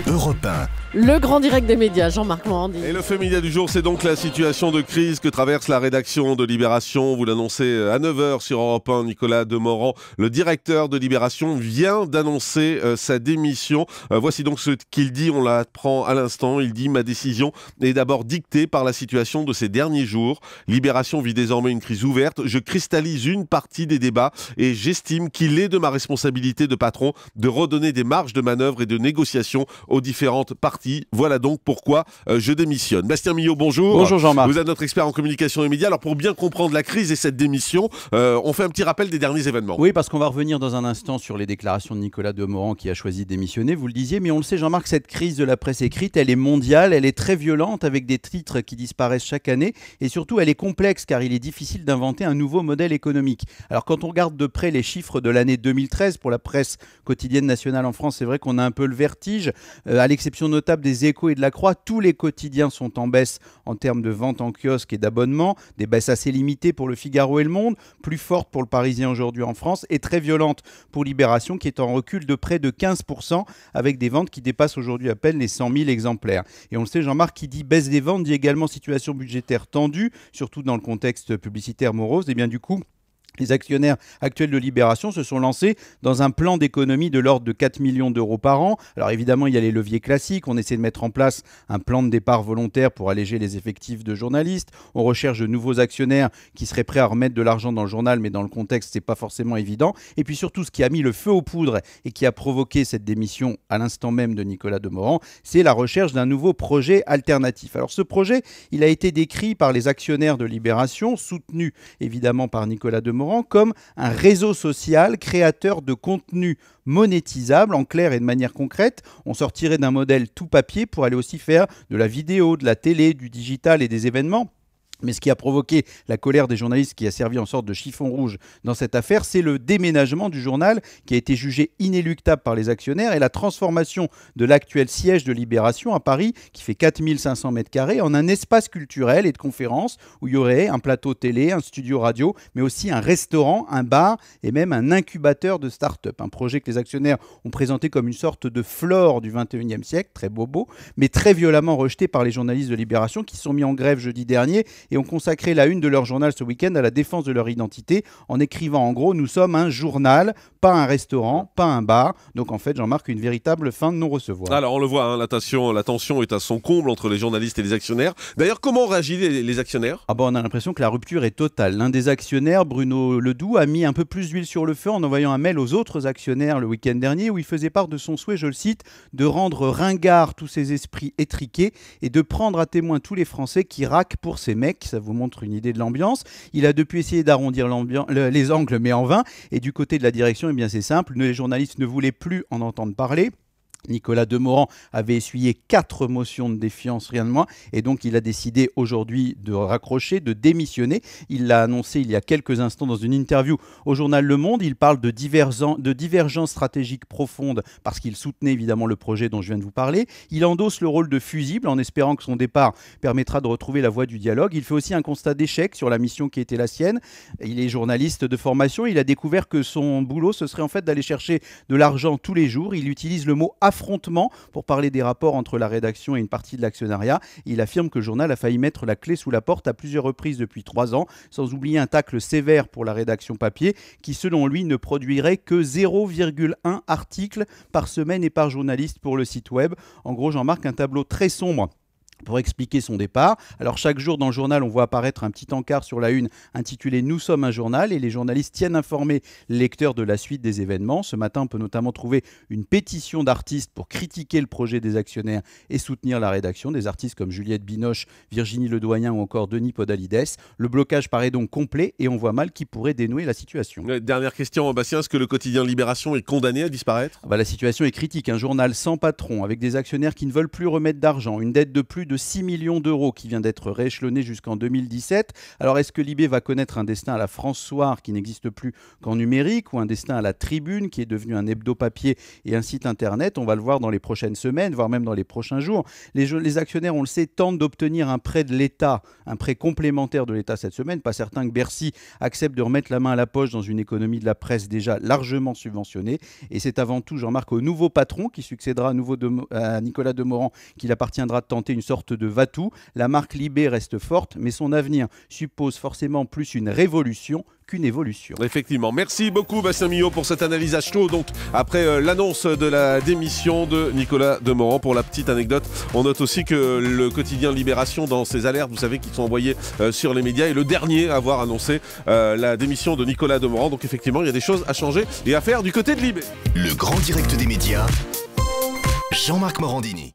Europe 1. Le grand direct des médias, Jean-Marc Morandi. Et le fait média du jour, c'est donc la situation de crise que traverse la rédaction de Libération. Vous l'annoncez à 9h sur Europe 1, Nicolas Demorand, le directeur de Libération, vient d'annoncer sa démission. Voici donc ce qu'il dit, on l'apprend à l'instant. Il dit « Ma décision est d'abord dictée par la situation de ces derniers jours. Libération vit désormais une crise ouverte. Je cristallise une partie des débats et j'estime qu'il est de ma responsabilité de patron de redonner des marges de manœuvre et de négociation aux différentes parties. Voilà donc pourquoi je démissionne. » Bastien Millot, bonjour. Bonjour Jean-Marc. Vous êtes notre expert en communication et médias. Alors pour bien comprendre la crise et cette démission, on fait un petit rappel des derniers événements. Oui, parce qu'on va revenir dans un instant sur les déclarations de Nicolas Demorand qui a choisi de démissionner, vous le disiez, mais on le sait Jean-Marc, cette crise de la presse écrite, elle est mondiale, elle est très violente avec des titres qui disparaissent chaque année et surtout elle est complexe car il est difficile d'inventer un nouveau modèle économique. Alors quand on regarde de près les chiffres de l'année 2013 pour la presse quotidienne nationale en France, c'est vrai qu'on a un peu le vertige, à l'exception notable des Échos et de la Croix, tous les quotidiens sont en baisse en termes de vente en kiosque et d'abonnement, des baisses assez limitées pour le Figaro et le Monde, plus fortes pour le Parisien aujourd'hui en France et très violentes pour Libération qui est en recul de près de 15% avec des ventes qui dépassent aujourd'hui à peine les 100 000 exemplaires. Et on le sait Jean-Marc, qui dit baisse des ventes dit également situation budgétaire tendue, surtout dans le contexte publicitaire morose. Et bien du coup, les actionnaires actuels de Libération se sont lancés dans un plan d'économie de l'ordre de 4 millions d'euros par an. Alors évidemment, il y a les leviers classiques. On essaie de mettre en place un plan de départ volontaire pour alléger les effectifs de journalistes. On recherche de nouveaux actionnaires qui seraient prêts à remettre de l'argent dans le journal, mais dans le contexte, c'est pas forcément évident. Et puis surtout, ce qui a mis le feu aux poudres et qui a provoqué cette démission à l'instant même de Nicolas Demorand, c'est la recherche d'un nouveau projet alternatif. Alors ce projet, il a été décrit par les actionnaires de Libération, soutenu évidemment par Nicolas Demorand, comme un réseau social créateur de contenu monétisable en clair et de manière concrète. On sortirait d'un modèle tout papier pour aller aussi faire de la vidéo, de la télé, du digital et des événements. Mais ce qui a provoqué la colère des journalistes, qui a servi en sorte de chiffon rouge dans cette affaire, c'est le déménagement du journal qui a été jugé inéluctable par les actionnaires et la transformation de l'actuel siège de Libération à Paris, qui fait 4500 m², en un espace culturel et de conférences où il y aurait un plateau télé, un studio radio, mais aussi un restaurant, un bar et même un incubateur de start-up. Un projet que les actionnaires ont présenté comme une sorte de Flore du 21e siècle, très bobo, mais très violemment rejeté par les journalistes de Libération qui se sont mis en grève jeudi dernier et ont consacré la une de leur journal ce week-end à la défense de leur identité en écrivant en gros « Nous sommes un journal, pas un restaurant, pas un bar ». Donc en fait, Jean-Marc, une véritable fin de non-recevoir. Alors on le voit, la tension est à son comble entre les journalistes et les actionnaires. D'ailleurs, comment réagissent les actionnaires ? On a l'impression que la rupture est totale. L'un des actionnaires, Bruno Ledoux, a mis un peu plus d'huile sur le feu en envoyant un mail aux autres actionnaires le week-end dernier où il faisait part de son souhait, je le cite, de rendre ringards tous ces esprits étriqués et de prendre à témoin tous les Français qui raquent pour ces mecs. Ça vous montre une idée de l'ambiance. Il a depuis essayé d'arrondir les angles, mais en vain. Et du côté de la direction, eh bien c'est simple, les journalistes ne voulaient plus en entendre parler. Nicolas Demorand avait essuyé 4 motions de défiance, rien de moins, et donc il a décidé aujourd'hui de raccrocher, de démissionner. Il l'a annoncé il y a quelques instants dans une interview au journal Le Monde. Il parle de divergences stratégiques profondes parce qu'il soutenait évidemment le projet dont je viens de vous parler. Il endosse le rôle de fusible en espérant que son départ permettra de retrouver la voie du dialogue. Il fait aussi un constat d'échec sur la mission qui était la sienne. Il est journaliste de formation. Il a découvert que son boulot, ce serait en fait d'aller chercher de l'argent tous les jours. Il utilise le mot affrontement pour parler des rapports entre la rédaction et une partie de l'actionnariat. Il affirme que le journal a failli mettre la clé sous la porte à plusieurs reprises depuis 3 ans, sans oublier un tacle sévère pour la rédaction papier, qui selon lui ne produirait que 0,1 article par semaine et par journaliste pour le site web. En gros, Jean-Marc, un tableau très sombre pour expliquer son départ. Alors chaque jour dans le journal, on voit apparaître un petit encart sur la une intitulé « Nous sommes un journal » et les journalistes tiennent informer les lecteurs de la suite des événements. Ce matin, on peut notamment trouver une pétition d'artistes pour critiquer le projet des actionnaires et soutenir la rédaction. Des artistes comme Juliette Binoche, Virginie Ledoyen ou encore Denis Podalides. Le blocage paraît donc complet et on voit mal qui pourrait dénouer la situation. Dernière question, Bastien, est-ce que le quotidien Libération est condamné à disparaître ? La situation est critique. Un journal sans patron, avec des actionnaires qui ne veulent plus remettre d'argent, une dette de plus de de 6 millions d'euros qui vient d'être rééchelonné jusqu'en 2017. Alors, est-ce que Libé va connaître un destin à la France Soir qui n'existe plus qu'en numérique, ou un destin à la Tribune qui est devenu un hebdo-papier et un site internet? On va le voir dans les prochaines semaines, voire même dans les prochains jours. Les actionnaires, on le sait, tentent d'obtenir un prêt de l'État, un prêt complémentaire de l'État cette semaine. Pas certain que Bercy accepte de remettre la main à la poche dans une économie de la presse déjà largement subventionnée. Et c'est avant tout, Jean-Marc, au nouveau patron qui succédera à Nicolas Demorand qu'il appartiendra de tenter une sorte de va-tout. La marque Libé reste forte, mais son avenir suppose forcément plus une révolution qu'une évolution. Effectivement. Merci beaucoup Bastien Millot pour cette analyse à chaud. Donc après l'annonce de la démission de Nicolas Demorand. Pour la petite anecdote, on note aussi que le quotidien Libération, dans ses alertes, vous savez, qui sont envoyées sur les médias, est le dernier à avoir annoncé la démission de Nicolas Demorand. Donc effectivement, il y a des choses à changer et à faire du côté de Libé. Le grand direct des médias, Jean-Marc Morandini.